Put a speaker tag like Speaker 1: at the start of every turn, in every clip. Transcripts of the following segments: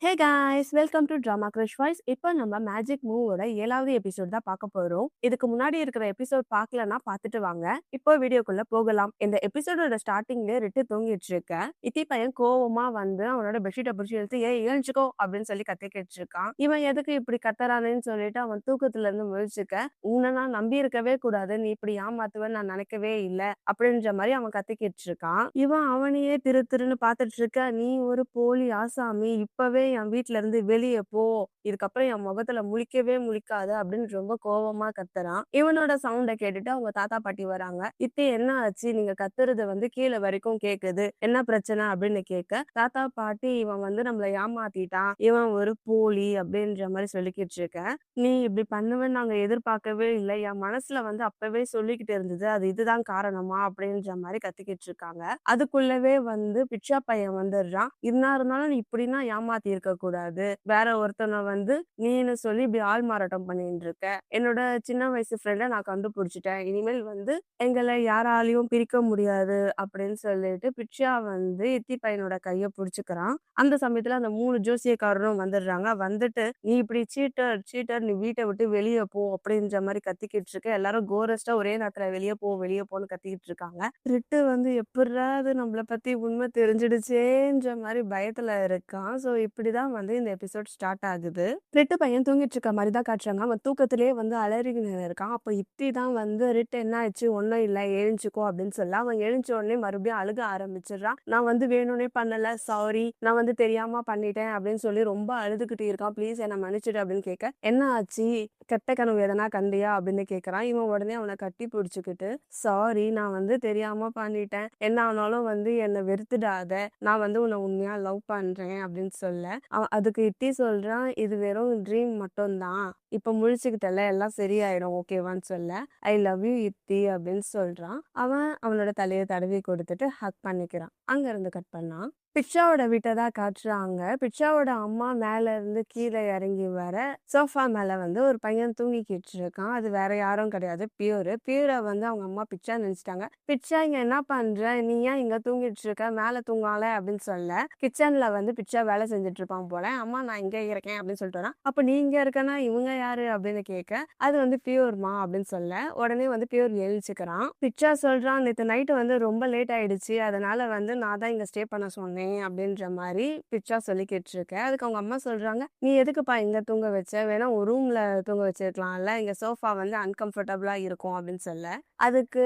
Speaker 1: Hey guys welcome to drama crush voice. இப்போ நம்ம magic மூவோட 7வது எபிசோட் தான் பார்க்க போறோம். இதுக்கு முன்னாடி இருக்கிற எபிசோட் பார்க்கலன்னா பார்த்துட்டு வாங்க. இப்போ வீடியோக்குள்ள போகலாம். இந்த எபிசோடோட ஸ்டார்டிங்ல ரிட்டு தூங்கிட்டு இருக்க இத்தி பையன் கோவமா வந்து அவனோட பெட்ஷீட்டை பிடிச்சி எடுத்து எழுந்துக்கோ அப்படின்னு சொல்லி கத்திக்கிட்டு இருக்கான். இவன் எதுக்கு இப்படி கத்துறானேன்னு சொல்லிட்டு அவன் தூக்கத்துல இருந்து முழிச்சுக்க, உன்னை நான் நம்பி இருக்கவே கூடாது, நீ இப்படி ஏமாத்துவேன்னு நான் நினைக்கவே இல்லை அப்படின்ற மாதிரி அவன் கத்திக்கிட்டு இருக்கான். இவன் அவனையே திரு திருன்னு பார்த்துட்டு இருக்க, நீ ஒரு போலி ஆசாமி, இப்பவே என் வீட்ல இருந்து வெளியே போ, இதுக்கப்புறம் என் முகத்துல முழிக்கவே முழிக்காத அப்படின்னு ரொம்ப கோவமா கத்துறான். இவனோட சவுண்டை கேட்டுட்டு அவங்க தாத்தா பாட்டி வராங்க. இத்தி என்ன ஆச்சு, நீங்க கத்துறது வந்து கீழே வரைக்கும் கேக்குது, என்ன பிரச்சனை அப்படின்னு கேட்க, தாத்தா பாட்டி இவன் வந்து நம்மள ஏமாத்திட்டான், இவன் ஒரு போலி அப்படின்ற மாதிரி சொல்லிக்கிட்டு இருக்க, நீ இப்படி பண்ணுவேன்னு நாங்க எதிர்பார்க்கவே இல்லை, என் மனசுல வந்து அப்பவே சொல்லிக்கிட்டு இருந்தது, அது இதுதான் காரணமா அப்படின்ற மாதிரி கத்திக்கிட்டு இருக்காங்க. அதுக்குள்ளவே வந்து பிச்சா பையன் வந்துடுறான். இருந்தாலும் நீ இப்படின்னா ஏமாத்தி இருக்க கூடாது, வேற ஒருத்தனை வந்து நீன்னு சொல்லி இப்படி ஆள் மாறாட்டம் பண்ணிட்டு இருக்க, என்னோட சின்ன வயசு ஃப்ரெண்டை நான் கண்டுபிடிச்சிட்டேன், இனிமேல் வந்து எங்களை யாராலையும் பிரிக்க முடியாது அப்படின்னு சொல்லிட்டு பிச்சா வந்து இத்தி பையனோட கைய புடிச்சுக்கிறான். அந்த சமயத்துல அந்த 3 ஜோசியக்காரரும் வந்துடுறாங்க. வந்துட்டு நீ இப்படி சீட்டர் சீட்டர், நீ வீட்டை விட்டு வெளியே போ அப்படின்ற மாதிரி கத்திக்கிட்டு இருக்க. எல்லாரும் கோரஸ்டா ஒரே நேரத்துல வெளியே போன்னு கத்திக்கிட்டு இருக்காங்க. ரிட்டு வந்து எப்படிடா அது நம்மளை பத்தி உண்மை தெரிஞ்சிடுச்சேன்ற மாதிரி பயத்துல இருக்கான். ஸோ இப்படிதான் வந்து இந்த எபிசோட் ஸ்டார்ட் ஆகுது. ரிட்டு பையன் தூங்கிட்டு இருக்க மாதிரி தான் காட்டுறாங்க. அவன் தூக்கத்திலேயே வந்து அலறின்னு இருக்கான். அப்போ இத்தி தான் வந்து ரிட்டு என்ன ஆயிடுச்சு, ஒன்றும் இல்லை எழுஞ்சுக்கோ அப்படின்னு சொல்ல, அவன் எழுஞ்ச உடனே மறுபடியும் அழுக ஆரம்பிச்சிடுறான். நான் வந்து வேணும்னே பண்ணல, சாரி, நான் வந்து தெரியாம பண்ணிட்டேன் அப்படின்னு சொல்லி ரொம்ப அழுதுகிட்டு இருக்கான். ப்ளீஸ் என்னை மன்னிச்சிடு அப்படின்னு கேட்க, என்ன ஆச்சு, கெட்ட கனவு எதனா கண்டியா அப்படின்னு கேட்கறான். இவன் உடனே அவனை கட்டி பிடிச்சுக்கிட்டு, சாரி, நான் வந்து தெரியாம பண்ணிட்டேன், என்ன ஆனாலும் வந்து என்னை வெறுத்துடாத, நான் வந்து உன்னை உண்மையா லவ் பண்றேன் அப்படின்னு சொல்ல, அதுக்கு இத்தி சொல்றான், இது வெறும் ட்ரீம் மட்டும்தான், இப்ப முழிச்சுக்கிட்டல எல்லாம் சரியாயிடும் ஓகேவான்னு சொல்ல, ஐ லவ் யூ இத்தி அப்படின்னு சொல்றான். அவன் அவனோட தலையை தடவி கொடுத்துட்டு ஹக் பண்ணிக்கிறான். அங்க இருந்து கட் பண்ணான். பிச்சாவோட வீட்டை தான் காட்டுறாங்க. பிச்சாவோட அம்மா மேல இருந்து கீழே இறங்கி வர, சோஃபா மேல வந்து ஒரு பையன் தூங்கிக்கிட்டு இருக்கான். அது வேற யாரும் கிடையாது, பியூரை வந்து அவங்க அம்மா பிச்சா நினைச்சிட்டாங்க. பிச்சா இங்க என்ன பண்ற, நீ ஏன் இங்க தூங்கிட்டு இருக்க, மேல தூங்கால அப்படின்னு சொல்ல, கிச்சன்ல வந்து பிச்சா வேலை செஞ்சுட்டு இருப்பான் போல. அம்மா நான் இங்க இருக்கேன் அப்படின்னு சொல்லிட்டு வரான். அப்ப நீ இங்க இருக்கனா இவங்க யாரு அப்படின்னு கேட்க, அது வந்து பியூர்மா அப்படின்னு சொல்ல, உடனே வந்து பியூர் எழுச்சிக்கிறான். பிச்சா சொல்றான், நேற்று நைட்டு வந்து ரொம்ப லேட் ஆயிடுச்சு, அதனால வந்து நான் தான் இங்க ஸ்டே பண்ண சொன்னேன் அப்படின்ற மாதிரி பிச்சா சொல்லிக்கிட்டு இருக்க. அதுக்கு அவங்க அம்மா சொல்றாங்க, நீ எதுக்குப்பா இங்க தூங்க வச்ச, வேணா ஒரு ரூம்ல தூங்க வச்சிருக்கலாம்ல, இங்க சோஃபா வந்து அன்கம்ஃபர்டபுளா இருக்கும் அப்படின்னு சொல்ல, அதுக்கு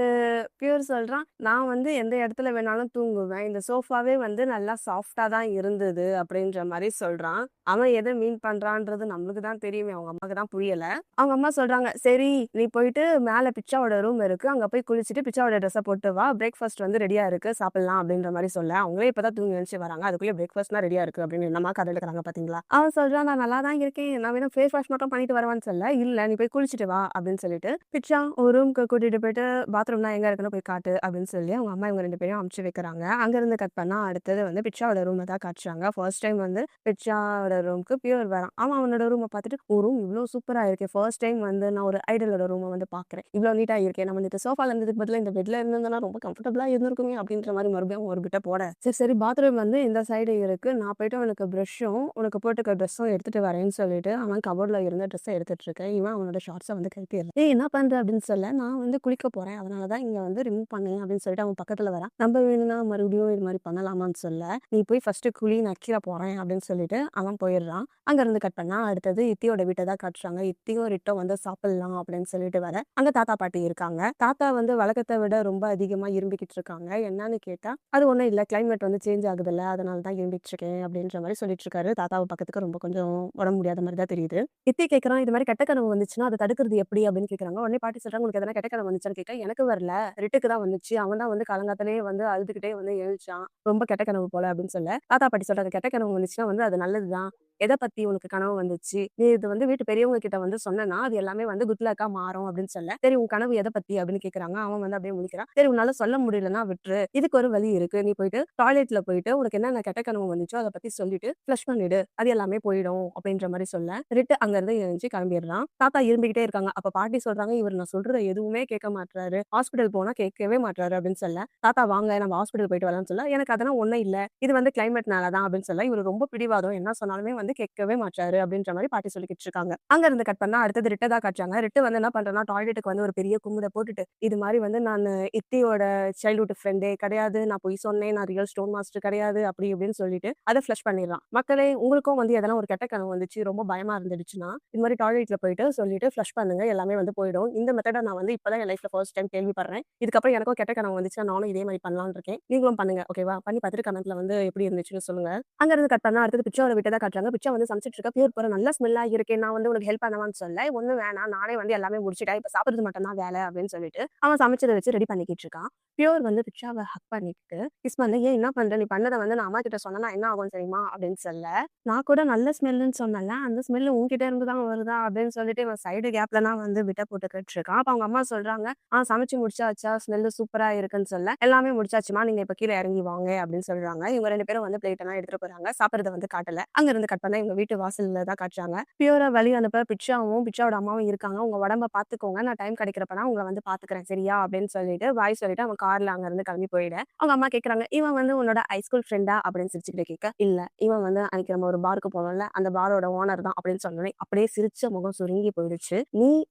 Speaker 1: பியூர் சொல்றான், நான் வந்து எந்த இடத்துல வேணாலும் தூங்குவேன், இந்த சோஃபாவே வந்து நல்லா சாஃப்டா தான் இருந்தது அப்படின்ற மாதிரி சொல்றான். அவன் எதை மீன் பண்றான்றது நம்மளுக்கு தான் தெரியுமே, அவங்க அம்மாக்கு தான் புரியல. அவங்க அம்மா சொல்றாங்க, சரி நீ போயிட்டு மேல பிச்சாவோட ரூம் இருக்கு, அங்க போய் குளிச்சுட்டு பிச்சாவோட ட்ரெஸ்ஸை போட்டு வா, பிரேக்ஃபாஸ்ட் வந்து ரெடியா இருக்கு, சாப்பிடலாம் அப்படின்ற மாதிரி சொல்ல, அவங்களே இப்பதான் தூங்கி எழுந்துச்சு வராங்க, அதுக்குள்ளே பிரேக்ஃபாஸ்ட்லாம் ரெடியா இருக்கு அப்படின்னு என்னமா கதை இருக்கிறாங்க பாத்தீங்களா. அவன் சொல்றான், நான் நல்லா தான் இருக்கேன், நான் வேணும் ஃபேஸ் வாஷ் மட்டும் பண்ணிட்டு வரவான்னு சொல்ல, இல்ல நீ போய் குளிச்சுட்டு வா அப்படின்னு சொல்லிட்டு பிச்சா ஒரு ரூம்க்கு கூட்டிட்டு போயிட்டு பாத்ரூம்னா எங்க இருக்குன்னு போய் காட்டு அப்படின்னு சொல்லி அவங்க அம்மா இவங்க 2 பேரையும் அமுச்சு வைக்கிறாங்க. அங்க இருந்து கட் பண்ணா அடுத்தது வந்து பிச்சாவோட ரூமை தான் காட்டுறாங்க. ஃபர்ஸ்ட் டைம் வந்து பிச்சாவோட ரூமுக்கு பியூர் வரான். அவன் அவனோட ரூமை பார்த்துட்டு, ஒரு ரூம் இவ்வளவு சூப்பரா இருக்கு, ஃபர்ஸ்ட் டைம் வந்து நான் ஒரு ஐடலோட ரூமை வந்து பாக்குறேன், இவ்வளவு நீட்டா இருக்கேன், நம்ம இந்த சோஃபால இருந்ததுக்கு பதிலா இந்த பெட்ல இருந்ததுன்னா ரொம்ப கம்ஃபர்டபுளா இருந்திருக்குமே அப்படின்ற மாதிரி மறுபடியும் ஒரு பிட்ட போட, சரி பாத்ரூம் வந்து இந்த சைடு இருக்கு, நான் போயிட்டு உனக்கு ப்ரஷும் உனக்கு போட்டுக்க ட்ரெஸ்ஸும் எடுத்துட்டு வரேன்னு சொல்லிட்டு அவன் கபோர்ட்ல இருந்த ட்ரெஸ்ஸை எடுத்துட்டு இருக்கேன். இவன் அவனோட ஷார்ட்ஸை வந்து கழட்டிடுறான். ஏய் என்ன பண்ற அப்படின்னு சொல்ல, நான் வந்து குளிக்க போறேன், அதனாலதான் இங்க வந்து ரிமூவ் பண்ணேன் அப்படின்னு சொல்லிட்டு அவன் பக்கத்துல வரான். நம்ம வேணும்னா மறுபடியும் இது மாதிரி பண்ணலாமான்னு சொல்ல, நீ போய் ஃபர்ஸ்ட் குளி, நான் கீழே போறேன் அப்படின்னு சொல்லிட்டு அவன் போயிடுறான். அங்க இருந்து கட் பண்ணா அடுத்தது இத்தியோட வீட்டை தான் காட்டுறாங்க. இத்தியும் ரிட்டோ வந்து சாப்பிடலாம் அப்படின்னு சொல்லிட்டு வர, அங்க தாத்தா பாட்டி இருக்காங்க. தாத்தா வந்து வழக்கத்தை விட ரொம்ப அதிகமா இரும்பிக்கிட்டு இருக்காங்க. என்னன்னு கேட்டா, அது ஒண்ணும் இல்ல, கிளைமேட் வந்து சேஞ்ச் ஆகுதுல்ல, அதனால தான் இரும்பிட்டு இருக்கேன் அப்படின்ற மாதிரி சொல்லிட்டு இருக்காரு. தாத்தாவை பக்கத்துக்கு ரொம்ப கொஞ்சம் உடம்பு முடியாத மாதிரி தான் தெரியுது. இத்தி கேட்கறான், இது மாதிரி கெட்ட கனவு வந்துச்சுன்னா அதை தடுக்கிறது எப்படி அப்படின்னு கேட்கறாங்க. உடனே பாட்டி சொல்றாங்க, உங்களுக்கு எதனா கெட்ட கனவு வந்துச்சான்னு கேட்க, எனக்கு வரல, ரிட்டுக்கு தான் வந்துச்சு, அவன் தான் வந்து காலங்காத்தாலே வந்து அழுதுகிட்டே வந்து எழுச்சான், ரொம்ப கெட்ட கனவு போல அப்படின்னு சொல்ல, தாத்தா பாட்டி சொல்றாங்க, கெட்ட கனவு வந்துச்சுன்னா வந்து அது நல்லதுதான், எதை பத்தி உனக்கு கனவு வந்துச்சு, நீ இது வந்து வீட்டு பெரியவங்க கிட்ட வந்து சொன்னா அது எல்லாமே வந்து குட் லக்கா மாறும் அப்படின்னு சொல்ல, சரி உன் கனவு எதை பத்தி அப்படின்னு கேக்குறாங்க. அவன் வந்து அப்படியே முழிக்கிறான். சரி உன்னால சொல்ல முடியலன்னா விட்டுரு, இதுக்கு ஒரு வழி இருக்கு, நீ போயிட்டு டாய்லெட்ல போயிட்டு உனக்கு என்ன கெட்ட கனவு வந்துச்சோ அதை பத்தி சொல்லிட்டு ஃப்ளஷ் பண்ணிடு, அது எல்லாமே போயிடும் அப்படின்ற மாதிரி சொல்ல, ரிட்டு அங்க இருந்து எழுந்து கிளம்பிடுறான். தாத்தா இரும்பிக்கிட்டே இருக்காங்க. அப்ப பாட்டி சொல்றாங்க, இவர் நான் சொல்றத எதுவுமே கேட்க மாட்டாரு, ஹாஸ்பிட்டல் போனா கேட்கவே மாட்டாரு அப்படின்னு சொல்ல, தாத்தா வாங்க நம்ம ஹாஸ்பிட்டல் போயிட்டு வரலாம்னு சொல்ல, எனக்கு அதெல்லாம் ஒண்ணும் இல்ல, இது வந்து கிளைமேட்னால தான் அப்படின்னு சொல்ல, இவர் ரொம்ப பிடிவாதம், என்ன சொன்னாலுமே வந்து வந்து கேட்கவே மாட்டாரு அப்படின்ற மாதிரி பாட்டி சொல்லிக்கிட்டு இருக்காங்க. அங்க இருந்து கட் பண்ணா அடுத்தது ரிட்ட தான் காட்டுறாங்க. ரிட்டு வந்து என்ன பண்றேன்னா டாய்லெட்டுக்கு வந்து ஒரு பெரிய குமுத போட்டுட்டு இது மாதிரி வந்து நான் இத்தியோட சைல்ட்ஹுட் ஃப்ரெண்டே கிடையாது, நான் போய் சொன்னேன், நான் ரியல் ஸ்டோன் மாஸ்டர் கிடையாது அப்படி இப்படின்னு சொல்லிட்டு அதை ஃப்ளஷ் பண்ணிடலாம். மக்களே உங்களுக்கும் வந்து எதனா ஒரு கெட்ட கனவு வந்துச்சு, ரொம்ப பயமா இருந்துச்சுன்னா இது மாதிரி டாய்லெட்ல போயிட்டு சொல்லிட்டு ஃப்ளஷ் பண்ணுங்க, எல்லாமே வந்து போயிடும். இந்த மெத்தடை நான் வந்து இப்பதான் என் லைஃப்ல ஃபர்ஸ்ட் டைம் கேள்விப்படுறேன். இதுக்கப்புறம் எனக்கும் கெட்ட கனவு வந்துச்சுன்னா நானும் இதே மாதிரி பண்ணலாம்னு இருக்கேன். நீங்களும் பண்ணுங்க ஓகேவா? பண்ணி பார்த்துட்டு கமெண்ட்ல வந்து எப்படி இருந்துச்சுன்னு சொல்லுங்க. அங்க இருந்து கட் பண்ணா அடுத்தது பிச்சோட விட்டு தான் காட்டுறாங்க. பிச்சை வந்து சமைச்சிட்டு இருக்க. பியூர் போற நல்ல ஸ்மெல்லா இருக்கே, நான் வந்து உனக்கு ஹெல்ப் பண்ணவான்னு சொல்ல, ஒண்ணும் வேணாம் நானே வந்து எல்லாமே முடிச்சுட்டேன், இப்ப சாப்பிடுறது மட்டும் தான் வேலை அப்படின்னு சொல்லிட்டு அவன் சமைச்சதை வச்சு ரெடி பண்ணிக்கிட்டு இருக்கான். பியூர் வந்து பிச்சாவை ஹக் பண்ணிட்டு கிஸ் பண்ண, ஏன் என்ன பண்ற, நீ பண்ணதை வந்து நான் அம்மா கிட்ட சொன்னா என்ன ஆகும் தெரியுமா அப்படின்னு சொல்ல, நான் கூட நல்ல ஸ்மெல்லுன்னு சொன்னல, அந்த ஸ்மெல் உன்கிட்ட இருந்து தான் வருதா அப்படின்னு சொல்லிட்டு இவன் சைடு கேப்லலாம் வந்து விட்ட போட்டுக்கிட்டு இருக்கான். அப்ப அவங்க அம்மா சொல்றாங்க, சமைச்சு முடிச்சாச்சா, ஸ்மெல்லு சூப்பரா இருக்குன்னு சொல்ல, எல்லாமே முடிச்சாச்சுமா, நீங்க இப்ப கீழே இறங்கி வாங்க அப்படின்னு சொல்றாங்க. இவங்க 2 பேரும் வந்து பிளேட் எல்லாம் எடுத்துட்டு போறாங்க. சாப்பிடுறத வந்து காட்டல. அங்க இருந்து கட் பண்ணா இவங்க வீட்டு வாசல்ல தான் காட்டுறாங்க. பியூரா வழி அனுப்ப பிச்சாவும் பிச்சாவோட அம்மாவும் இருக்காங்க. உங்க உடம்ப பாத்துக்கோங்க, நான் டைம் கிடைக்கிறப்ப உங்களை வந்து பாத்துக்கிறேன் சரியா அப்படின்னு சொல்லிட்டு பாய் சொல்லிட்டு அவன் கார்ல அங்க இருந்து கிளம்பி போயிட, அவங்க அம்மா கேக்குறாங்க, இவன் வந்து உன்னோட ஹைஸ்கூல் ஃப்ரெண்டா அப்படின்னு சிரிச்சுக்கிட்டு கேட்க, இல்ல இவன் வந்து அன்னைக்கு நம்ம ஒரு பாருக்கு போனோம்ல, அந்த பாரோட ஓனர் தான் அப்படின்னு சொன்னோன்னே அப்படியே சிரிச்ச முகம் சுருங்கி போயிடுச்சு.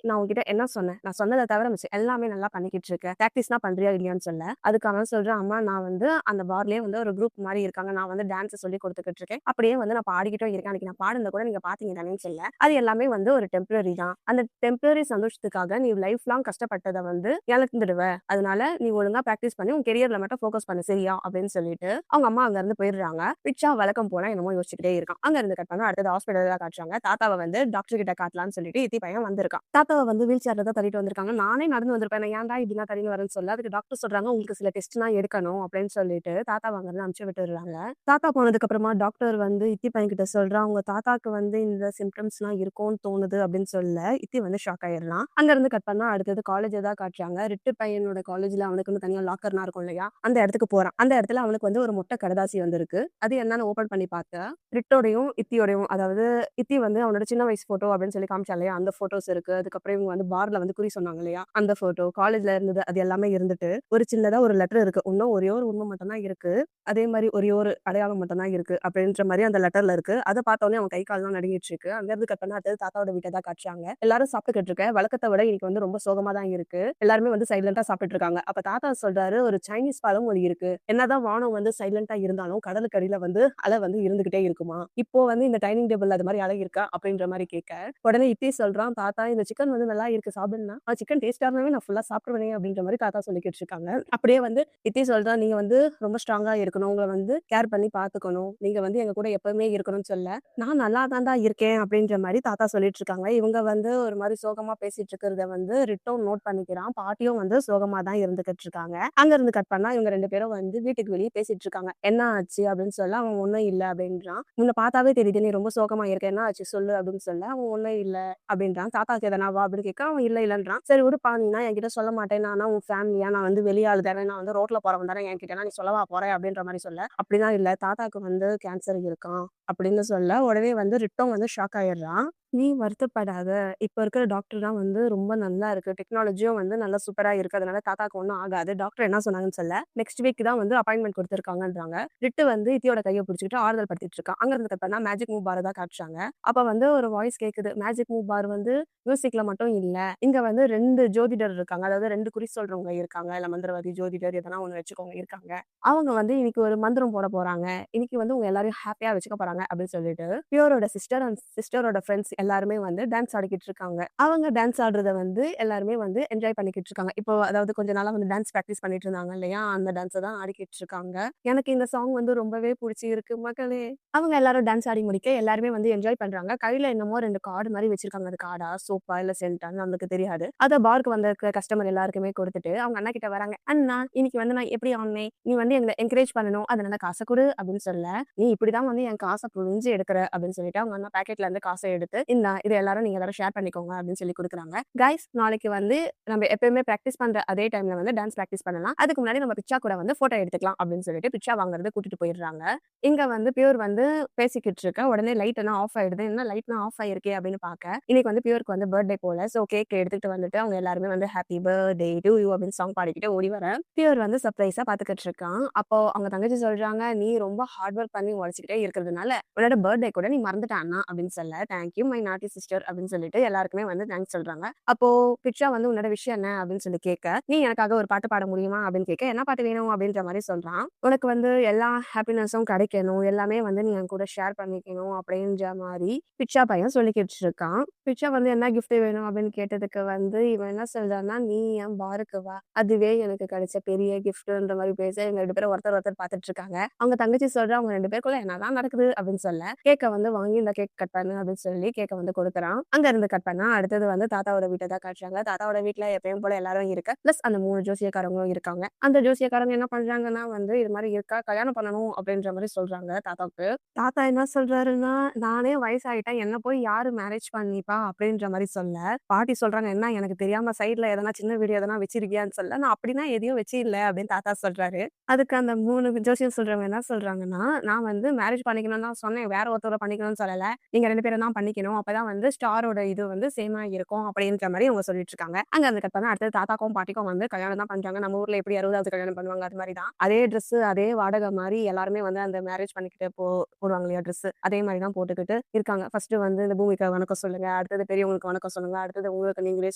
Speaker 1: நான் உன்கிட்ட என்ன சொன்னேன், நான் சொன்னதை தவிர மிச்சம் எல்லாமே நல்லா பண்ணிக்கிட்டு இருக்க, பிராக்டிஸ்னா பண்றியா இல்லையான்னு சொல்ல, அதுக்கு அவன் சொல்றான், அம்மா நான் வந்து அந்த பார்லயே வந்து ஒரு குரூப் மாதிரி இருக்காங்க, நான் வந்து டான்ஸ் சொல்லி கொடுத்துக்கிட்டு இருக்கேன், அப்படியே வந்து நான் பாடிக்கிட்டும் இருக்கேன், அன்னைக்கு நான் பாடுனத கூட நீங்க பாத்தீங்க தானேன்னு சொல்ல, அது எல்லாமே வந்து ஒரு டெம்பரரி தான், அந்த டெம்பரரி சந்தோஷத்துக்காக நீ லைஃப் லாங் கஷ்டப்பட்டதை வந்து இழந்துடுவ, அதனால நீ ஒழுங்கா பிராக்டிஸ் பண்ணி உன் கெரியர்ல மட்டும் ஃபோக்கஸ் பண்ணு சரியா அப்படின்னு சொல்லிட்டு அவங்க அம்மா அங்க இருந்து போயிடுறாங்க. பிச்சா வழக்கம் போல என்னமோ யோசிச்சுக்கிட்டே இருக்கான். அங்க இருந்து கட் பண்ணா அடுத்தது ஹாஸ்பிட்டல்ல காட்டுறாங்க. தாத்தாவை வந்து டாக்டர் கிட்ட காட்டலாம்னு சொல்லிட்டு இத்தி பையன் வந்திருக்கான். தாத்தாவை வந்து வீல் சேர்ல தான் தள்ளிட்டு வந்திருக்காங்க. நானே நடந்து வந்திருப்பேன், நான் ஏன்டா இப்படிலாம் தள்ளின்னு வரேன்னு சொல்ல, அதுக்கு டாக்டர் சொல்றாங்க உங்களுக்கு சில டெஸ்ட்லாம் எடுக்கணும் அப்படின்னு சொல்லிட்டு தாத்தாவை அங்க இருந்து அனுப்பிச்சு விட்டுடுறாங்க. தாத்தா போனதுக்கு அப்புறமா டாக்டர் வந்து இத்தி பையன் கிட்ட சொல்றான், உங்க தாத்தாக்கு வந்து இந்த சிம்டம்ஸ் எல்லாம் இருக்கும்னு தோணுது அப்படின்னு சொல்ல இத்தி வந்து ஷாக் ஆயிடலாம். அங்க இருந்து கட் பண்ணா அடுத்தது காலேஜ் தான் காட்டுறாங்க. ரிட்டு பையனோட காலேஜ்ல அவனுக்கு தனியா லாக்கர்னா இருக்கும் இல்லையா, அந்த இடத்துக்கு போறான். அந்த இடத்துல அவனுக்கு வந்து ஒரு மொட்டை கடதாசி வந்திருக்கு. அது என்னன்னு ஓபன் பண்ணி பார்த்தா ரிட்டோடையும் இத்தியோடையும், அதாவது இத்தி வந்து அவனோட சின்ன வயசு போட்டோ அப்படின்னு சொல்லி காமிச்சா இல்லையா, அந்த போட்டோஸ் இருக்கு. அதுக்கப்புறம் இவங்க வந்து பார்ல வந்து குறி சொன்னாங்க இல்லையா, அந்த போட்டோ காலேஜ்ல இருந்தது அது எல்லாமே இருந்துட்டு ஒரு சின்னதா ஒரு லெட்டர் இருக்கு. இன்னும் ஒரே ஒரு உண்மை மட்டும் தான் இருக்கு, அதே மாதிரி ஒரே ஒரு அடையாளம் மட்டும் தான் இருக்கு அப்படின்ற மாதிரி அந்த லெட்டர்ல இருக்கு. அதை பார்த்தோன்னே அவன் கை கால்லாம் நடுங்கிட்டு இருக்கு. அங்க இருந்து கட் பண்ணா அடுத்தது தாத்தாவோட வீட்டை தான் காட்டுறாங்க. எல்லாரும் சாப்பிட்டுக்கிட்டு இருக்க, வழக்கத்தை விட இன்னைக்கு வந்து ரொம்ப சோகமா தான் இருக்கு, எல்லாருமே வந்து சைலண்டா சாப்பிட்டு இருக்காங்க. அப்ப தாத்தா சொல்றாரு, ஒரு சைனீஸ் பழமொழி இருக்கு, என்னதான் வானம் வந்து சைலண்டா இருந்தாலும் கடலுக்கு அடியில வந்து அலை வந்து இருந்துகிட்டே இருக்குமா, இப்போ வந்து இந்த டைனிங் டேபிள் அது மாதிரி அலை இருக்கா அப்படின்ற மாதிரி கேட்க, உடனே இத்தி சொல்றான், தாத்தா இந்த சிக்கன் வந்து நல்லா இருக்கு சாப்பிடுனா, சிக்கன் டேஸ்டா இருந்தாவே நான் ஃபுல்லா சாப்பிடுவேனே அப்படின்ற மாதிரி தாத்தா சொல்லிக்கிட்டு இருக்காங்க. அப்படியே வந்து இத்தி சொல்றான், நீங்க வந்து ரொம்ப ஸ்ட்ராங்கா இருக்கணும், உங்களை வந்து கேர் பண்ணி பாத்துக்கணும், நீங்க வந்து எங்க கூட எப்பவுமே இருக்கணும்னு சொல்ல, நான் நல்லா தான்டா இருக்கேன் அப்படின்ற மாதிரி தாத்தா சொல்லிட்டு இருக்காங்க. இவங்க வந்து ஒரு மாதிரி சோகமா பேசிட்டு இருக்கிறத வந்து ரிட்டும் நோட் பண்ணிக்கிறான். பாட்டியும் வந்து சோகமா தான் இருந்துகிட்டு இருக்காங்க. அங்க இருந்து கட் பண்ணா இவங்க 2 பேரும் வந்து வீட்டுக்கு வெளியே பேசிட்டு இருக்காங்க. என்ன ஆச்சு அப்படின்னு சொல்ல, அவன் ஒண்ணும் இல்ல அப்படின்றான். உன்னை பார்த்தாவே தெரியுது நீ ரொம்ப சோகமா இருக்க, என்ன ஆச்சு சொல்லு அப்படின்னு சொல்ல, அவன் ஒண்ணும் இல்ல அப்படின்றான். தாத்தாக்கு எதனாவா அப்படின்னு கேட்க, அவன் இல்லன்றான். சரி விடுப்பா, நீனா என்கிட்ட சொல்ல மாட்டேன், நானா உன் ஃபேமிலியா, நான் வந்து வெளியாள் தானே, நான் வந்து ரோட்ல போறவன் தானே, என்கிட்ட நீ சொல்லவா போறேன் அப்படின்ற மாதிரி சொல்ல, அப்படிதான் இல்ல தாத்தாக்கு வந்து கேன்சர் இருக்கான் அப்படின்னு சொல்ல, உடனே வந்து ரிட்டும் வந்து ஷாக் ஆயிடுறான். நீ வருத்தப்படாத, இப்ப இருக்கிற டாக்டர் தான் வந்து ரொம்ப நல்லா இருக்கு, டெக்னாலஜியும் வந்து நல்லா சூப்பரா இருக்கு, அதனால தாத்தாக்கு ஒன்றும் ஆகாது, டாக்டர் என்ன சொன்னாங்கன்னு சொல்ல, நெக்ஸ்ட் வீக் தான் வந்து அப்பாயின்மெண்ட் கொடுத்துருக்காங்கன்றாங்க. ரிட்டு வந்து இத்தியோட கையை பிடிச்சிக்கிட்டு ஆறுதல் படுத்திட்டு இருக்கான். அங்க இருந்து கட் மேஜிக் மூவ் பார் தான் காட்டுறாங்க. அப்ப வந்து ஒரு வாய்ஸ் கேக்குது, மேஜிக் மூவ் பார் வந்து மியூசிக்ல மட்டும் இல்ல, இங்க வந்து 2 ஜோதிடர் இருக்காங்க, அதாவது 2 குறி சொல்றவங்க இருக்காங்க, இல்ல மந்திரவாதி ஜோதிடர் எதனா ஒண்ணு வச்சுக்கோங்க இருக்காங்க, அவங்க வந்து இன்னைக்கு ஒரு மந்திரம் போட போறாங்க, இன்னைக்கு வந்து உங்க எல்லாரையும் ஹாப்பியா வச்சுக்க போறாங்க அப்படின்னு சொல்லிட்டு பியூரோட சிஸ்டர் அண்ட் சிஸ்டரோட ஃப்ரெண்ட்ஸ் எல்லாருமே வந்து டான்ஸ் ஆடிக்கிட்டு இருக்காங்க. அவங்க டான்ஸ் ஆடுறத வந்து எல்லாருமே வந்து என்ஜாய் பண்ணிக்கிட்டு இருக்காங்க. இப்போ அதாவது கொஞ்ச நாளா வந்து டான்ஸ் பிராக்டிஸ் பண்ணிட்டு இருந்தாங்க இல்லையா, அந்த டான்ஸை தான் ஆடிக்கிட்டு இருக்காங்க. எனக்கு இந்த சாங் வந்து ரொம்பவே பிடிச்சி இருக்கு மக்களே. அவங்க எல்லாரும் டான்ஸ் ஆடி முடிக்க எல்லாருமே வந்து என்ஜாய் பண்றாங்க. கையில என்னமோ 2 கார்டு மாதிரி வச்சிருக்காங்க. அது கார்டா சோப்பா இல்ல சென்ட்டான்னு நம்மளுக்கு தெரியாது. அதை பார்க்கு வந்த கஸ்டமர் எல்லாருக்குமே கொடுத்துட்டு அவங்க அண்ணா கிட்ட வராங்க, அண்ணா இன்னைக்கு வந்து நான் எப்படி ஆனேன், நீ வந்து எங்களை என்கரேஜ் பண்ணணும், அதனால காசை கொடு அப்படின்னு சொல்ல, நீ இப்படிதான் வந்து என் காசை புழிஞ்சு எடுக்கிற அப்படின்னு சொல்லிட்டு அவங்க அண்ணா பாக்கெட்ல இருந்து காசை எடுத்து இது எல்லாரும் நீங்க எல்லாரும் ஷேர் பண்ணிக்கோங்க அப்படின்னு சொல்லி குடுக்குறாங்க. கைஸ் நாளைக்கு வந்து நம்ம எப்பயுமே பிராக்டிஸ் பண்ற அதே டைம்ல வந்து டான்ஸ் பிராக்டிஸ் பண்ணலாம். அதுக்கு முன்னாடி நம்ம பிக்சா கூட வந்து ஃபோட்டோ எடுத்துக்கலாம் அப்படின்னு சொல்லிட்டு பிக்சா வாங்குறது கூட்டிட்டு போயிடுறாங்க. இங்க வந்து பியூர் வந்து பேசிக்கிட்டு இருக்க. உடனே லைட் எல்லாம் ஆஃப் ஆயிடுது. என்ன லைட்லாம் ஆஃப் ஆயிருக்கே அப்படின்னு பார்க்க, இன்னைக்கு வந்து பியூருக்கு வந்து பர்த்டே போல. சோ கேக் எடுத்துட்டு வந்துட்டு அவங்க எல்லாருமே வந்து ஹேப்பி பர்த்டே டூ யூ அப்படின்னு சாங் பாடிக்கிட்டே ஓடி வர, பியூர் வந்து சர்ப்ரைஸா பாத்துக்கிட்டு இருக்கான். அப்போ அவங்க தங்கச்சி சொல்றாங்க, "நீ ரொம்ப ஹார்ட் ஒர்க் பண்ணி உழைச்சுக்கிட்டே இருக்கிறதுனால உன்னோட பர்த்டே கூட நீ மறந்துட்ட அண்ணா" அப்படின்னு சொல்ல, "தேங்க் யூ மை நாட்டி சிஸ்டர்" அப்படின்னு சொல்லிட்டு எல்லாருக்குமே வந்து தேங்க்ஸ் சொல்றாங்க. அப்போ பிக்ஷா வந்து உன்னோட விஷயம் என்ன அப்படின்னு சொல்லி கேட்க, "நீ எனக்காக ஒரு பாட்டு பாட முடியுமா?" அப்படின்னு கேட்க, "என்ன பாட்டு வேணும்?" அப்படின்ற மாதிரி சொல்றான். "உனக்கு வந்து எல்லா ஹாப்பினஸும் கிடைக்கணும். எல்லாமே வந்து நீ என் கூட ஷேர் பண்ணிக்கணும்." அப்படின்ற மாரி பிக்ஷா பையன் சொல்லிக்கிட்டு இருக்கான். பிக்ஷா வந்து என்ன கிஃப்ட் வேணும் அப்படின்னு கேட்டதுக்கு வந்து இவன் என்ன சொல்றான்னா, "நீ என் பாருக்கு வா. அதுவே எனக்கு கிடைச்ச பெரிய கிஃப்ட்ன்ற" மாரி பேச இவங்க 2 பேரும் ஒருத்தர் ஒருத்தர் பார்த்துட்டு இருக்காங்க. அவங்க தங்கச்சி சொல்றா, "அவங்க 2 பேருக்குள்ள என்னதான் நடக்குது?" அப்படின்னு சொல்ல, கேக்க வந்து வாங்கி இந்த கேக் கட் பண்ணு அப்படின்னு சொல்லி கேக்க வந்து குடுக்குறான். அங்க இருந்து கட் பண்ணா அடுத்தது வந்து தாத்தாவோட வீட்ட தான் காட்டுறாங்க. தாத்தாவோட வீட்ல எப்பயும் போல எல்லாரும் இருக்க. பிளஸ் அந்த 3 ஜோசியக்காரங்களும் இருக்காங்க. அந்த ஜோசியக்காரங்க என்ன பண்றாங்கன்னா வந்து, "இது மாரி இருக்கா, கல்யாணம் பண்ணணும்." அப்படின்ற மாரி சொல்றாங்க தாத்தாவுக்கு. தாத்தா என்ன சொல்றாருன்னா, "நானே வயசாயிட்டேன். என்ன போய் யாரு மேரேஜ் பண்ணிப்பா?" அப்படின்ற மாரி சொல்ல, பாட்டி சொல்றாங்க, "என்ன எனக்கு தெரியாம சைடுல எதனா சின்ன வீடு எதனா வச்சிருக்கியான்னு?" சொல்ல, "நான் அப்படிலாம் எதையும் வச்சு இல்ல." அப்படின்னு தாத்தா சொல்றாரு. அதுக்கு அந்த 3 ஜோசியம் சொல்றவங்க என்ன சொல்றாங்கன்னா, "நான் வந்து மேரேஜ் பண்ணிக்கணும்னு தான் சொன்னேன். வேற ஒருத்தர பண்ணிக்கணும்னு சொல்லல. நீங்க 2 பேரும் தான் பண்ணிக்கணும். அப்பதான் வந்து ஸ்டாரோட இது வந்து சேமா இருக்கும்." அப்படின்ற மாரி அவங்க சொல்லிட்டு இருக்காங்க. அங்க இருந்து கட் பண்ணா அடுத்தது தாத்தாக்கும், பாட்டிக்கும் வந்து கல்யாணம் தான் பண்றாங்க. நம்ம ஊர்ல எப்படி 60வது கல்யாணம் பண்ணுவாங்க, அது மாரி தான். அதே ட்ரெஸ், அதே வாடகை மாரி எல்லாருமே வந்து அந்த மேரேஜ் பண்ணிக்கிட்டு போடுவாங்க இல்லையா ட்ரெஸ். அதே மாரி தான் போட்டுக்கிட்டு இருக்காங்க. ஃபர்ஸ்ட் வந்து இந்த பூமிக்கு வணக்கம் சொல்லுங்க. அடுத்தது பெரியவங்களுக்கு வணக்கம் சொல்லுங்க. அடுத்தது உங்களுக்கு நீங்களே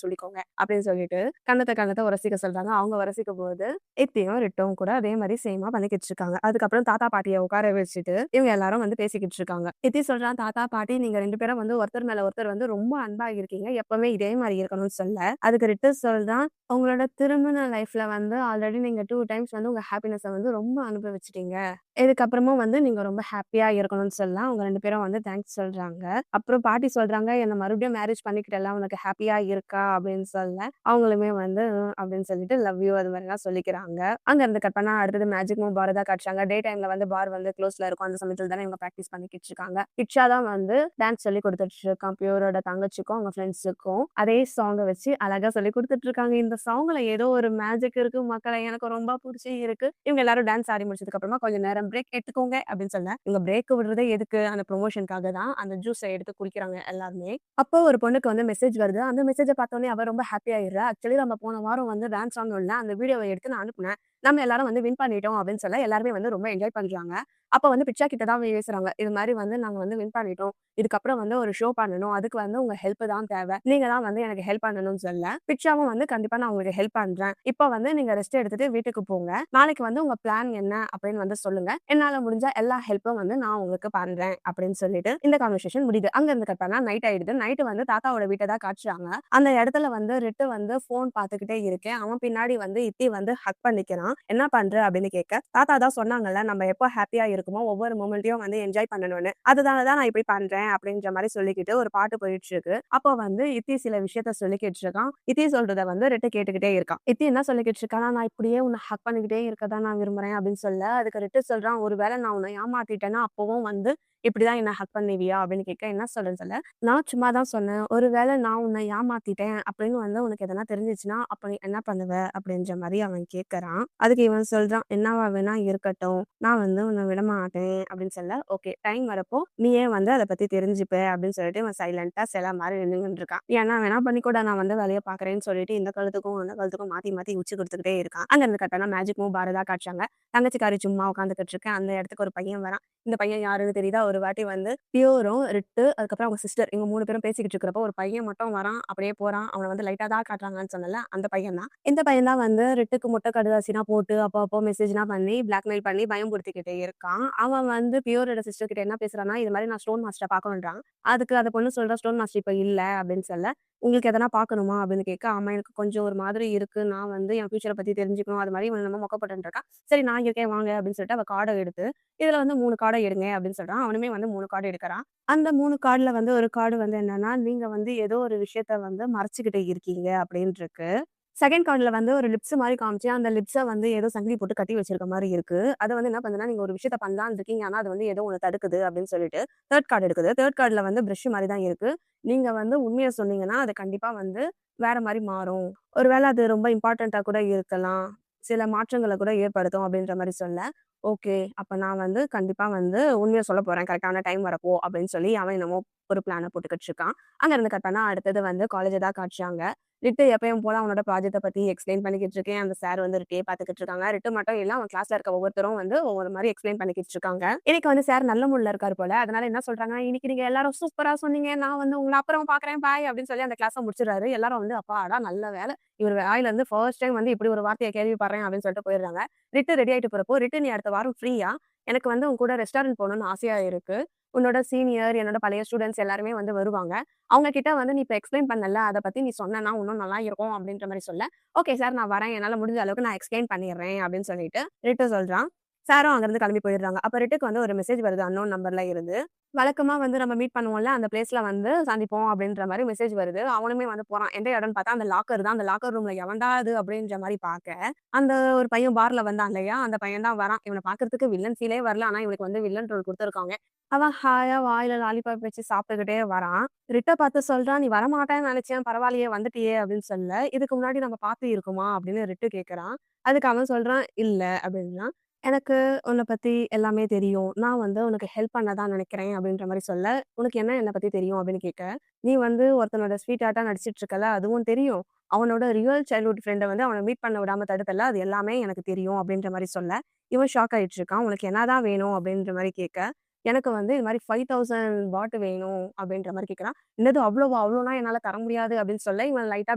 Speaker 1: சொல்லிக்கோங்க. அப்படின்னு சொல்லிட்டு கண்ணத்த உரசிக்க சொல்றாங்க. அவங்க உரசிக்கும்போது இத்தியும், ரிட்டும் கூட அதே மாரி சேமா பண்ணிக்கிட்டு இருக்காங்க. அதுக்கப்புறம் தாத்தா, பாட்டிய உட்கார வச்சுட்டு இவங்க எல்லாரும் வந்து பேசிக்கிட்டு இருக்காங்க. இத்தி சொல்றான், "தாத்தா, பாட்டி நீங்க 2 பேரும் வந்து ஒருத்தர் மேல ஒருத்தர் வந்து ரொம்ப அன்பா இருக்கீங்க. எப்பவுமே இதே மாரி இருக்கணும்னு" சொல்ல, அதுக்கு ரிட்டு சொல்றான், "உங்களோட திருமண லைஃப்ல வந்து ஆல்ரெடி நீங்க 2 டைம்ஸ் வந்து உங்க ஹாப்பினஸ வந்து ரொம்ப அனுபவிச்சுட்டீங்க. இதுக்கப்புறமும் வந்து நீங்க ரொம்ப ஹாப்பியா இருக்கணும்னு" சொல்ல, அவங்க 2 பேரும் வந்து தேங்க்ஸ் சொல்றாங்க. அப்புறம் பாட்டி சொல்றாங்க, "என்ன மறுபடியும் மேரேஜ் பண்ணிக்கிட்டல்ல, உனக்கு ஹாப்பியா இருக்கா?" அப்படின்னு சொல்ல, அவங்களுமே வந்து அப்படின்னு சொல்லிட்டு லவ் யூ அது மாதிரிலாம் சொல்லிக்கிறாங்க. அங்க இருந்து கட் பண்ணா அடுத்தது மேஜிக் மூவ் பார தான் காட்டுறாங்க. டே டைம்ல வந்து பார் வந்து க்ளோஸ்ல இருக்கும். அந்த சமயத்துல தானே இவங்க பிராக்டிஸ் பண்ணிக்கிட்டு இருக்காங்க. இக்ஷா தான் வந்து டான்ஸ் சொல்லி குடுத்துட்டு இருக்கான். பியூரோட தங்கச்சிக்கும், அவங்க ஃப்ரெண்ட்ஸுக்கும். அதே சாங்க வச்சு அழகா சொல்லி குடுத்துட்டு இருக்காங்க. இந்த சாங்ல ஏதோ ஒரு மேஜிக் இருக்கு மக்களே. எனக்கு ரொம்ப புடிச்சு இருக்கு. இவங்க எல்லாரும் டான்ஸ் ஆடி முடிச்சதுக்கு அப்புறமா கொஞ்ச நேரம் பிரேக் எடுத்துக்கோங்க அப்படின்னு சொல்ல, இவங்க பிரேக் விடுறதே எதுக்கு? அந்த ப்ரமோஷனுக்காக தான். அந்த ஜூஸ எடுத்து குடிக்கிறாங்க எல்லாருமே. அப்போ ஒரு பொண்ணுக்கு வந்து மெசேஜ் வருது. அந்த மெசேஜ பார்த்தோனே அவ ரொம்ப ஹாப்பி ஆயிடுறா. ஆக்சுவலி நம்ம போன வாரம் வந்து டான்ஸ் ஆடணும்ல, அந்த வீடியோவ எடுத்து நான் அனுப்புனேன். நம்ம எல்லாரும் வந்து வின் பண்ணிட்டோம் அப்படின்னு சொல்ல எல்லாருமே வந்து ரொம்ப என்ஜாய் பண்றாங்க. அப்ப வந்து பிக்ஷா கிட்ட தான் பேசுறாங்க. இது மாரி வந்து நாங்க வந்து வின் பண்ணிட்டோம். இதுக்கப்புறம் வந்து ஒரு ஷோ பண்ணணும். அதுக்கு வந்து உங்க ஹெல்ப் தான் தேவை. நீங்க தான் வந்து எனக்கு ஹெல்ப் பண்ணணும்னு சொல்ல, பிக்ஷாவும் வந்து கண்டிப்பா நான் உங்களுக்கு ஹெல்ப் பண்றேன். இப்ப வந்து நீங்க ரெஸ்ட் எடுத்துட்டு வீட்டுக்கு போங்க. நாளைக்கு வந்து உங்க பிளான் என்ன அப்படின்னு வந்து சொல்லுங்க. என்னால முடிஞ்ச எல்லா ஹெல்ப்பும் வந்து நான் உங்களுக்கு பண்றேன் அப்படின்னு சொல்லிட்டு இந்த கான்வர்சேஷன் முடியுது. அங்க இருந்து கட் பண்ணா நைட் ஆயிடுது. நைட் வந்து தாத்தாவோட வீட்ட தான் காட்டுறாங்க. அந்த இடத்துல வந்து ரிட்டு வந்து ஃபோன் பார்த்துக்கிட்டே இருக்கேன். அவன் பின்னாடி வந்து இத்தி வந்து ஹக் பண்ணிக்கிறான். "என்ன பண்ற?" அப்படின்னு கேட்க, தாத்தா தான் சொன்னாங்கல்ல, நம்ம எப்போ ஹாப்பியா இருக்குமோ ஒவ்வொரு மொமெண்ட்டையும் வந்து என்ஜாய் பண்ணணும்னு. அதனால தான் நான் இப்படி பண்றேன் அப்படின்ற மாரி சொல்லிக்கிட்டு ஒரு பாட்டு போயிட்டு இருக்கு. அப்போ வந்து இத்தி சில விஷயத்த சொல்லிக்கிட்டு இருக்கான். இத்தி சொல்றத வந்து ரிட்டு கேட்டுக்கிட்டே இருக்கான். இத்தி என்ன சொல்லிக்கிட்டு இருக்கான்னா, "நான் இப்படியே உன்னை ஹக் பண்ணிக்கிட்டே இருக்க தான் நான் விரும்புறேன்" அப்படின்னு சொல்ல, அதுக்கு ரிட்டு சொல்றான், "ஒருவேளை நான் உன்னை ஏமாத்திட்டேன்னா அப்பவும் வந்து இப்படிதான் என்ன ஹக் பண்ணுவியா?" அப்படின்னு கேட்க, என்ன சொல்றேன்னு சொல்ல, "நான் சும்மா தான் சொன்னேன். ஒருவேளை நான் உன்னை ஏமாத்திட்டேன் அப்படின்னு வந்து உனக்கு எதனா தெரிஞ்சுச்சுன்னா, அப்ப நீ என்ன பண்ணுவ?" அப்படின்ற மாரி அவன் கேட்கறான். அதுக்கு இவன் சொல்றான், "என்னவா வேணா இருக்கட்டும். நான் வந்து உன்னை விடமாட்டேன்" அப்படின்னு சொல்ல, "ஓகே டைம் வரப்போ நீயே வந்து அத பத்தி தெரிஞ்சுப்ப" அப்படின்னு சொல்லிட்டு இவன் சைலன்ட்டா சிலை மாரி நின்னுகிட்டு இருக்கான். "என்ன வேணா பண்ணிக்கோடா, நான் வந்து வேலைய பார்க்குறேன்னு" சொல்லிட்டு இந்த கழுத்துக்கும் அந்த கழுத்துக்கும் மாத்தி மாத்தி உச்சி குடுத்துக்கிட்டே இருக்கான். அங்க இருந்து கட் பண்ணா மேஜிக் மூவ் பாரதா காட்டுறாங்க. தங்கச்சிக்காரி சும்மா உட்காந்துக்கிட்டு இருக்கு. அந்த இடத்துக்கு ஒரு பையன் வரான். இந்த பையன் யாருன்னு தெரியுதா? ஒரு வாட்டி வந்து பியூரும், ரிட்டு, அதுக்கப்புறம் அவங்க சிஸ்டர் இவங்க 3 பேரும் பேசிக்கிட்டு இருக்கிறப்போ ஒரு பையன் மட்டும் வரான். அப்படியே போறான். அவன வந்து லைட்டா தான் காட்டுறாங்கன்னு சொன்னேன்ல, அந்த பையன் தான். இந்த பையன் தான் வந்து ரிட்டுக்கு முட்டை கடுதாசிலாம் போட்டு அப்பப்போ மெசேஜ்லாம் பண்ணி பிளாக்மெயில் பண்ணி பயம்புறுத்திக்கிட்டே இருக்கான். அவன் வந்து பியூரோட சிஸ்டர் கிட்ட என்ன பேசுறான்னா, இது மாரி நான் ஸ்டோன் மாஸ்டர பார்க்கணுன்றான். அதுக்கு அந்த பொண்ணு சொல்றா, "ஸ்டோன் மாஸ்டர் இப்ப இல்ல" அப்படின்னு சொல்ல, "உங்களுக்கு எதனா பார்க்கணுமா?" அப்படின்னு கேட்க, "ஆமா எனக்கு கொஞ்சம் ஒரு மாதிரி இருக்கு. நான் வந்து என் ஃபியூச்சர பத்தி தெரிஞ்சுக்கணும்." அது மாரி இவன் என்னமோ மொக்க போட்டுட்டு இருக்கான். "சரி நான் இருக்கேன் வாங்க" அப்படின்னு சொல்லிட்டு அவ கார்ட எடுத்து, "இதுல வந்து 3 கார்ட எடுங்க" அப்படின்னு சொல்றான். அவனுமே வந்து 3 கார்டு எடுக்குறான். அந்த 3 கார்டுல வந்து ஒரு கார்டு வந்து என்னன்னா, "நீங்க வந்து ஏதோ ஒரு விஷயத்த வந்து மறைச்சுக்கிட்டு இருக்கீங்க" அப்படின்னு இருக்கு. செகண்ட் கார்ட்ல வந்து ஒரு லிப்ஸ் மாரி காமிச்சு, அந்த லிப்ஸ வந்து ஏதோ சங்கிலி போட்டு கட்டி வச்சிருக்க மாரி இருக்கு. அத வந்து என்ன பண்ணுதுன்னா, நீங்க ஒரு விஷயத்த பண்ணலான்னு இருக்கீங்க. ஆனா, அது வந்து ஏதோ ஒண்ணு தடுக்குது அப்படின்னு சொல்லிட்டு, 3 கார்ட் எடுக்குது. 3 கார்ட்ல வந்து பிரஷ் மாரி தான் இருக்கு. நீங்க வந்து உண்மைய சொன்னீங்கன்னா, அது கண்டிப்பா வந்து வேற மாரி மாறும். ஒரு வேள அது ரொம்ப இம்பார்ட்டன்ட்டா கூட இருக்கலாம். சில மாற்றங்கள கூட ஏற்படுத்தும் அப்படின்ற மாரி சொல்ல, ஓகே. அப்ப நான் வந்து கண்டிப்பா வந்து உண்மைய சொல்ல போறேன். கரெக்ட்டான டைம் வரப்போ அப்படின்னு சொல்லி அவன் என்னமோ ஒரு பிளான போட்டுக்கிட்டு இருக்கான். அங்க இருந்து கட் பண்ணா அடுத்தது வந்து காலேஜ தான் காட்டுறாங்க. ரிட்டு எப்பயும் போல அவனோட ப்ராஜெக்ட்ட பத்தி எக்ஸ்ப்ளைன் பண்ணிக்கிட்டு இருக்கேன். அந்த சார் வந்து ரிட்டயே பார்த்துக்கிட்டு இருக்காங்க. ரிட்டு மட்டும் இல்ல, அவன் கிளாஸ்ல இருக்க ஒவ்வொருத்தரும் வந்து ஒவ்வொரு மாரி எக்ஸ்ப்ளைன் பண்ணிக்கிட்டு இருக்காங்க. இன்னைக்கு வந்து சார் நல்ல மூட்ல இருக்காரு போல. அதனால என்ன சொல்றாங்க, "இன்னைக்கு நீங்க எல்லாரும் சூப்பரா சொன்னீங்க. நான் வந்து உங்கள அப்புறம் பார்க்குறேன். பாய்" அப்படின்னு சொல்லி அந்த கிளாஸ முடிச்சுடுறாரு. எல்லாரும் வந்து அப்பாடா நல்ல வேலை. இவர் வாயிலருந்து ஃபர்ஸ்ட் டைம் வந்து இப்படி ஒரு வார்த்தைய கேள்விப்படுறேன் அப்படின்னு சொல்லிட்டு போயிடுறாங்க. ரிட்டு ரெடி ஆயிட்டு போறப்போ, "ரிட்டு நீ அடுத்த வாரம் ஃப்ரீயா? எனக்கு வந்து உன் கூட ரெஸ்டாரண்ட் போணும்னு ஆசையா இருக்கு. உன்னோட சீனியர், என்னோட பழைய ஸ்டூடண்ட்ஸ் எல்லாருமே வந்து வருவாங்க. அவங்க கிட்ட வந்து நீ இப்ப எக்ஸ்ப்ளைன் பண்ணல. அத பத்தி நீ சொன்னேன்னா இன்னும் நல்லா இருக்கும் அப்படின்ற மாரி சொல்ல, ஓகே சார் நான் வரேன். என்னால முடிஞ்ச அளவுக்கு நான் எக்ஸ்ப்ளைன் பண்ணிர்றேன் அப்படின்னு சொல்லிட்டு ரிட்டு சொல்றான். சாரும் அங்கருந்து கிளம்பி போயிடுறாங்க. அப்ப ரிட்டுக்கு வந்து ஒரு மெசேஜ் வருது அன்னோன் நம்பர்ல இருந்து. வழக்கமா வந்து நம்ம மீட் பண்ணுவோம்ல, அந்த பிளேஸ்ல வந்து சந்திப்போம் அப்படின்ற மாரி மெசேஜ் வருது. அவனுமே வந்து போறான். எந்த இடம்னு பார்த்தா அந்த லாக்கர் தான். அந்த லாக்கர் ரூம்ல எவன்டா அது அப்படின்ற மாரி பார்க்க, அந்த ஒரு பையன் பார்ல வந்தான் இல்லையா? அந்த பையன் தான் வரான். இவன பார்க்கறதுக்கு வில்லன் ஃபீலே வரல. ஆனா இவனுக்கு வந்து வில்லன் ரோல் குடுத்துருக்காங்க. அவன் ஹாயா வாயில லாலிபாப் வச்சு சாப்பிட்டுக்கிட்டே வரான். ரிட்ட பார்த்து சொல்றான், "நீ வரமாட்டேன்னு நெனச்சேன். பரவாயில்லையே வந்துட்டியே" அப்படின்னு சொல்ல, "இதுக்கு முன்னாடி நம்ம பார்த்து இருக்குமா?" அப்படின்னு ரிட்டு கேட்கறான். அதுக்கு அவன் சொல்றான், "இல்ல" அப்படின்றான். "எனக்கு உன்ன பத்தி எல்லாமே தெரியும். நான் வந்து உனக்கு ஹெல்ப் பண்ண தான் நெனைக்கிறேன்" அப்படின்ற மாரி சொல்ல, "உனக்கு என்ன பத்தி தெரியும்?" அப்படின்னு கேட்க, "நீ வந்து ஒருத்தனோட ஸ்வீட் ஹார்ட்டா நடிச்சிட்டு இருக்கல்ல, அதுவும் தெரியும். அவனோட ரியல் சைல்ட்ஹுட் ஃப்ரெண்ட வந்து அவன மீட் பண்ண விடாம தடுத்தல்ல, அது எல்லாமே எனக்கு தெரியும்" அப்படின்ற மாரி சொல்ல, இவன் ஷாக் ஆயிட்டு இருக்கான். "உனக்கு என்னதான் வேணும்?" அப்படின்ற மாரி கேட்க, எனக்கு வந்து இது மாரி 5000 பாட் வேணும் அப்படின்ற மாரி கேட்குறான். "என்னது அவ்வளவா? அவ்வளோலாம் என்னால தர முடியாது" அப்படின்னு சொல்ல, இவன் லைட்டா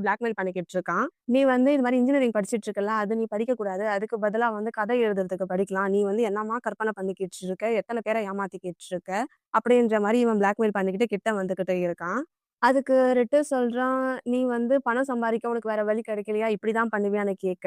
Speaker 1: பிளாக்மெயில் பண்ணிக்கிட்டு இருக்கான். "நீ வந்து இது மாரி இன்ஜினியரிங் படிச்சுட்டு இருக்கல்ல, அது நீ படிக்கக்கூடாது. அதுக்கு பதிலா வந்து கதை எழுதுறதுக்கு படிக்கலாம். நீ வந்து என்னம்மா கற்பனை பண்ணிக்கிட்டு இருக்க? எத்தன பேர ஏமாத்திக்கிட்டு இருக்க?" அப்படின்ற மாரி இவன் பிளாக்மெயில் பண்ணிக்கிட்டு கிட்ட வந்துகிட்டு இருக்கான். அதுக்கு ரிட்டு சொல்றான், "நீ வந்து பணம் சம்பாரிக்க உனக்கு வேற வழி கிடைக்கலையா? இப்படிதான் பண்ணுவியான்னு கேட்க,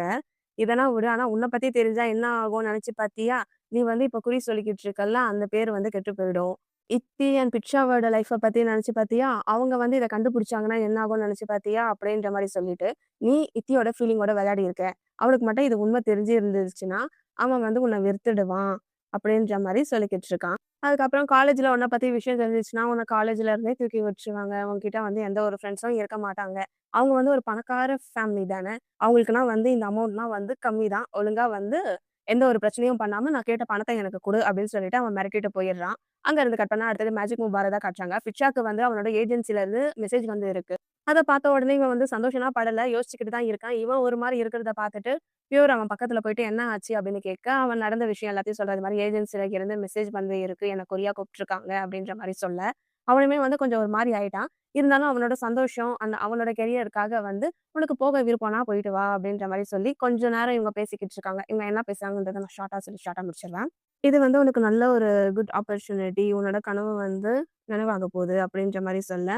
Speaker 1: இதெல்லாம் விடு. ஆனா உன்ன பத்தி தெரிஞ்சா என்ன ஆகும்னு நெனச்சு பாத்தியா? நீ வந்து இப்ப குறி சொல்லிக்கிட்டு இருக்கல்ல, அந்த பேரு வந்து கெட்டு போயிடும். இத்தி அண்ட் பிக்ஷாவோட லைஃப்ப பத்தி நெனச்சு பாத்தியா? அவங்க வந்து இத கண்டுபிடிச்சாங்கன்னா என்ன ஆகும்னு நெனச்சு பாத்தியா?" அப்படின்ற மாரி சொல்லிட்டு, "நீ இத்தியோட ஃபீலிங்கோட விளையாடி இருக்க. அவனுக்கு மட்டும் இது உண்மை தெரிஞ்சு இருந்துச்சுன்னா, அவன் வந்து உன்ன வெறுத்துடுவான்." அப்படின்ற மாரி சொல்லிக்கிட்டு இருக்கான். அதுக்கப்புறம் காலேஜ்ல உன்ன பத்தி விஷயம் தெரிஞ்சுச்சுன்னா, உன்ன காலேஜ்ல இருந்தே தூக்கி வச்சுருவாங்க. உன்கிட்ட வந்து எந்த ஒரு ஃப்ரெண்ட்ஸும் இருக்க மாட்டாங்க. அவங்க வந்து ஒரு பணக்கார ஃபேமிலி தான. அவங்களுக்குன்னா வந்து இந்த அமௌண்ட்லாம் வந்து கம்மி தான். ஒழுங்கா வந்து எந்த ஒரு பிரச்சனையும் பண்ணாம, "நான் கேட்ட பணத்த எனக்கு குடு" அப்படின்னு சொல்லிட்டு அவன் மிரட்டிட்டு போயிடுறான். அங்க இருந்து கட் பண்ணா அடுத்தது மேஜிக் முபார தான் காட்டுறாங்க. ஃபிட்சாக்கு வந்து அவனோட ஏஜென்சில இருந்து மெசேஜ் வந்து இருக்கு. அத பார்த்த உடனே இவன் வந்து சந்தோஷம்லாம் படல. யோசிச்சுக்கிட்டு தான் இருக்கான். இவன் ஒரு மாரி இருக்கிறத பார்த்துட்டு, பியூர் அவன் பக்கத்துல போயிட்டு, "என்ன ஆச்சு?" அப்படின்னு கேட்க, அவன் நடந்த விஷயம் எல்லாத்தையும் சொல்றான். "இது மாரி ஏஜென்சில இருந்து மெசேஜ் வந்து இருக்கு. என்ன கொரியா கூப்ட்டுருக்காங்க" அப்படின்ற மாரி சொல்ல, அவனுமே வந்து கொஞ்சம் ஒரு மாரி ஆயிட்டான். இருந்தாலும் அவனோட சந்தோஷம், அவனோட கெரியருக்காக வந்து, "உனக்கு போக விருப்பம்னா போயிட்டு வா" அப்படின்ற மாரி சொல்லி, கொஞ்ச நேரம் இவங்க பேசிக்கிட்டு இருக்காங்க. இவங்க என்ன பேசுறாங்கன்றத நான் ஷார்ட்டா முடிச்சிடுறேன். "இது வந்து உனக்கு நல்ல ஒரு குட் ஆப்பர்ச்சுனிட்டி. உன்னோட கனவு வந்து நனவாக போகுது" அப்படின்ற மாரி சொல்ல,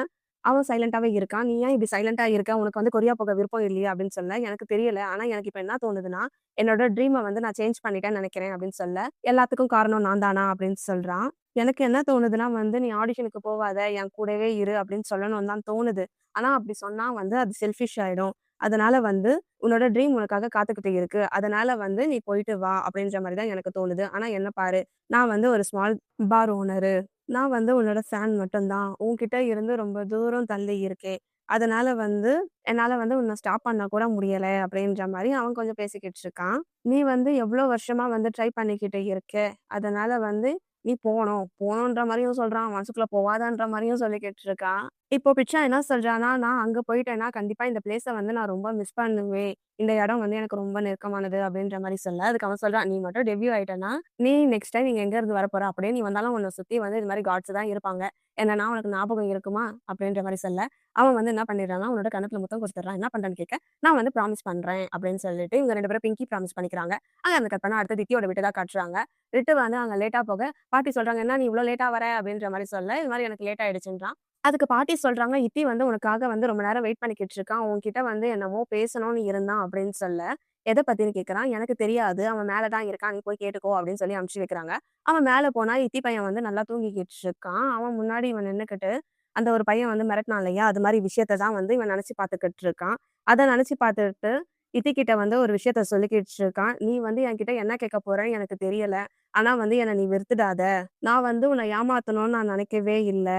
Speaker 1: அவன் சைலன்ட்டாவே இருக்கான். "நீ ஏன் இப்படி சைலன்ட்டா இருக்க? உனக்கு வந்து கொரியா போக விருப்பம் இல்லையா?" அப்படின்னு சொல்ல, "எனக்கு தெரியல. ஆனா எனக்கு இப்ப என்ன தோணுதுன்னா, என்னோட ட்ரீம வந்து நான் சேஞ்ச் பண்ணிட்டேன்னு நெனைக்கிறேன்" அப்படின்னு சொல்ல, "எல்லாத்துக்கும் காரணம் நான் தானா?" அப்படின்னு சொல்றான். "எனக்கு என்ன தோணுதுன்னா வந்து, நீ ஆடிஷனுக்கு போவாத, என் கூடவே இரு" அப்படின்னு சொல்லணும்னு தான் தோணுது. ஆனா அப்படி சொன்னா வந்து அது செல்ஃபிஷ் ஆயிடும். அதனால வந்து உன்னோட ட்ரீம் உனக்காக காத்துக்கிட்டு இருக்கு. அதனால வந்து நீ போயிட்டு வா அப்படின்ற மாரி தான் எனக்கு தோணுது. ஆனா என்ன பாரு, நான் வந்து ஒரு ஸ்மால் பார் ஓனரு. நான் வந்து உன்னோட ஃபேன் மட்டும் தான். உன்கிட்ட இருந்து ரொம்ப தூரம் தள்ளி இருக்கேன். அதனால வந்து என்னால வந்து உன்ன ஸ்டாப் பண்ண கூட முடியல அப்படின்ற மாரி அவன் கொஞ்சம் பேசிக்கிட்டு இருக்கான். "நீ வந்து எவ்வளோ வருஷமா வந்து ட்ரை பண்ணிக்கிட்டு இருக்க. அதனால வந்து நீ போணும். போணுன்ற மாரியும் சொல்றான். மனசுக்குள்ள போவாதன்ற மாரியும் சொல்லிக்கிட்டு இருக்கான். இப்போ பிட்சா என்ன சொல்றான்னா, "நான் அங்க போயிட்டேன்னா, கண்டிப்பா இந்த பிளேஸ வந்து நான் ரொம்ப மிஸ் பண்ணுவேன். இந்த இடம் வந்து எனக்கு ரொம்ப நெருக்கமானது" அப்படின்ற மாரி சொல்ல, அதுக்கு அவன் சொல்றான், "நீ மட்டும் டெபியூ ஆயிட்டன்னா, நீ நெக்ஸ்ட் டைம் இங்க எங்க இருந்து வரப்போற? அப்படியே நீ வந்தாலும் உன்ன சுத்தி வந்து இது மாரி காட்ஸ் தான் இருப்பாங்க. என்னன்னா உனக்கு ஞாபகம் இருக்குமா?" அப்படின்ற மாரி சொல்ல, அவன் வந்து என்ன பண்ணிடுறான்னா, அவனோட கன்னத்துல முத்தம் குடுத்துடுறான். என்ன பண்றேன்னு கேட்க, "நான் வந்து ப்ராமிஸ் பண்றேன்" அப்படின்னு சொல்லிட்டு இவங்க 2 பேரும் பிங்கி ப்ராமிஸ் பண்ணிக்கிறாங்க. அங்க அந்த கட் பண்ணா அடுத்து தித்தியோட வீட்ட தான் காட்டுறாங்க. ரிட்டு வந்து அங்க லேட்டா போக, பாட்டி சொல்றாங்க, "என்ன நீ இவ்ளோ லேட்டா வர?" அப்படின்ற மாரி சொல்ல, இது மாரி எனக்கு லேட் ஆயிடுச்சுன்றான். அதுக்கு பாட்டி சொல்றாங்க, "இத்தி வந்து உனக்காக வந்து ரொம்ப நேரம் வெயிட் பண்ணிக்கிட்டு இருக்கான். உன்கிட்ட வந்து என்னமோ பேசணும்னு இருந்தான்" அப்படின்னு சொல்ல, எத பத்தின்னு கேட்கறான். "எனக்கு தெரியாது. அவன் மேல தான் இருக்கான். நீ போய் கேட்டுக்கோ" அப்படின்னு சொல்லி அனுப்பிச்சு வைக்கிறாங்க. அவன் மேல போனா இத்தி பையன் வந்து நல்லா தூங்கிக்கிட்டு இருக்கான். அவன் முன்னாடி இவன் நின்னுக்கிட்டு, அந்த ஒரு பையன் வந்து மிரட்டினான் இல்லையா? அது மாரி விஷயத்த தான் வந்து இவன் நெனச்சு பார்த்துக்கிட்டு இருக்கான். அத நெனச்சு பார்த்துட்டு இத்திக்கிட்ட வந்து ஒரு விஷயத்த சொல்லிக்கிட்டு இருக்கான். "நீ வந்து என்கிட்ட என்ன கேட்க போறன்னு எனக்கு தெரியல. ஆனா வந்து என்ன நீ வெறுத்துடாத. நான் வந்து உன்ன ஏமாத்தணும்னு நான் நெனைக்கவே இல்ல.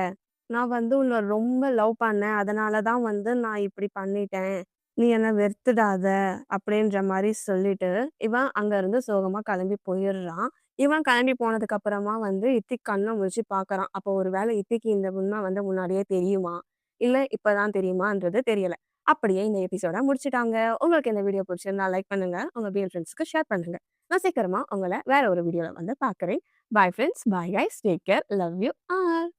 Speaker 1: நான் வந்து உன்ன ரொம்ப லவ் பண்ணேன். அதனால தான் வந்து நான் இப்படி பண்ணிட்டேன். நீ என்ன வெறுத்துடாத." அப்படின்ற மாரி சொல்லிட்டு, இவன் அங்கருந்து சோகமா கெளம்பி போயிடுறான். இவன் கெளம்பி போனதுக்கு அப்புறமா வந்து இத்திக் கண்ண முழிச்சு பார்க்குறான். அப்போ ஒரு வேளை இத்திக்கு இந்த உண்ம வந்து முன்னாடியே தெரியுமா? இல்ல இப்ப தான் தெரியுமான்றது தெரியல. அப்படியே இந்த எபிசோட முடிச்சுட்டாங்க. உங்களுக்கு இந்த வீடியோ புடிச்சிருந்தா லைக் பண்ணுங்க. உங்க பிஎல் ஃப்ரெண்ட்ஸ்க்கு ஷேர் பண்ணுங்க. நான் சீக்கிரமா உங்கள வேற ஒரு வீடியோல வந்து பார்க்குறேன். Bye friends. Bye guys. Take care. Love you all.